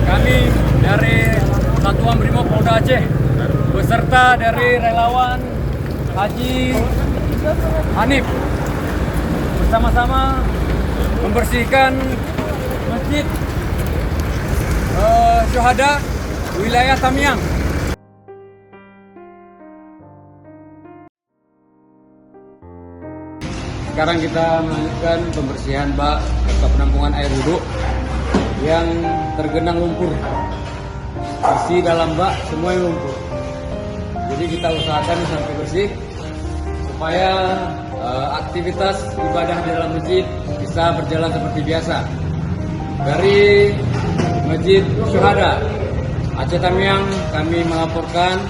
Kami dari Satuan Brimob Polda Aceh beserta dari relawan Haji Hanif bersama-sama membersihkan Masjid Syuhada wilayah Tamiang. Sekarang kita melanjutkan pembersihan bak atau penampungan air wudhu yang tergenang lumpur. Isi dalam bak semuanya lumpur. Jadi kita usahakan sampai bersih supaya aktivitas ibadah di dalam masjid bisa berjalan seperti biasa. Dari Masjid Syuhada Aceh Tamiang kami melaporkan